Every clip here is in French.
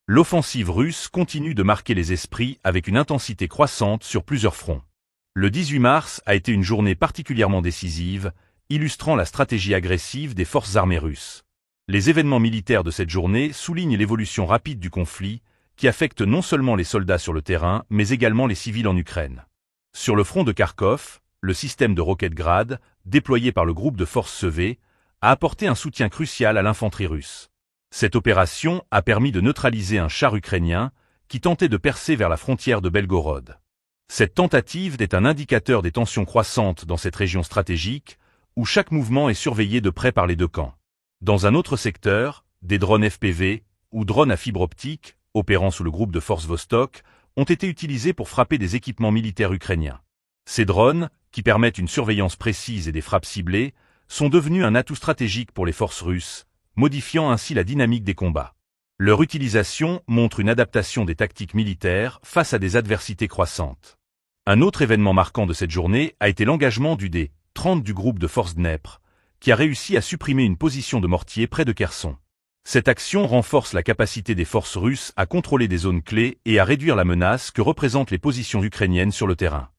L'offensive russe continue de marquer les esprits avec une intensité croissante sur plusieurs fronts. Le 18 mars a été une journée particulièrement décisive, illustrant la stratégie agressive des forces armées russes. Les événements militaires de cette journée soulignent l'évolution rapide du conflit, qui affecte non seulement les soldats sur le terrain, mais également les civils en Ukraine. Sur le front de Kharkov, le système de roquettes Grad, déployé par le groupe de forces Sevé, a apporté un soutien crucial à l'infanterie russe. Cette opération a permis de neutraliser un char ukrainien qui tentait de percer vers la frontière de Belgorod. Cette tentative est un indicateur des tensions croissantes dans cette région stratégique, où chaque mouvement est surveillé de près par les deux camps. Dans un autre secteur, des drones FPV, ou drones à fibre optique, opérant sous le groupe de forces Vostok, ont été utilisés pour frapper des équipements militaires ukrainiens. Ces drones, qui permettent une surveillance précise et des frappes ciblées, sont devenus un atout stratégique pour les forces russes, modifiant ainsi la dynamique des combats. Leur utilisation montre une adaptation des tactiques militaires face à des adversités croissantes. Un autre événement marquant de cette journée a été l'engagement du D-30 du groupe de forces Dnepr, qui a réussi à supprimer une position de mortier près de Kherson. Cette action renforce la capacité des forces russes à contrôler des zones clés et à réduire la menace que représentent les positions ukrainiennes sur le terrain.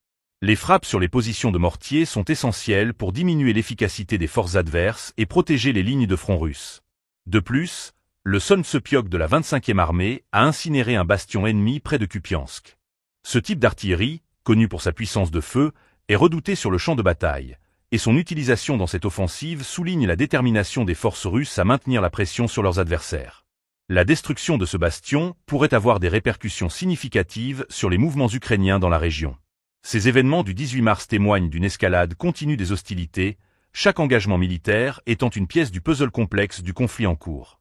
Les frappes sur les positions de mortier sont essentielles pour diminuer l'efficacité des forces adverses et protéger les lignes de front russes. De plus, le Solntsepiok de la 25e armée a incinéré un bastion ennemi près de Kupiansk. Ce type d'artillerie, connu pour sa puissance de feu, est redouté sur le champ de bataille, et son utilisation dans cette offensive souligne la détermination des forces russes à maintenir la pression sur leurs adversaires. La destruction de ce bastion pourrait avoir des répercussions significatives sur les mouvements ukrainiens dans la région. Ces événements du 18 mars témoignent d'une escalade continue des hostilités, chaque engagement militaire étant une pièce du puzzle complexe du conflit en cours.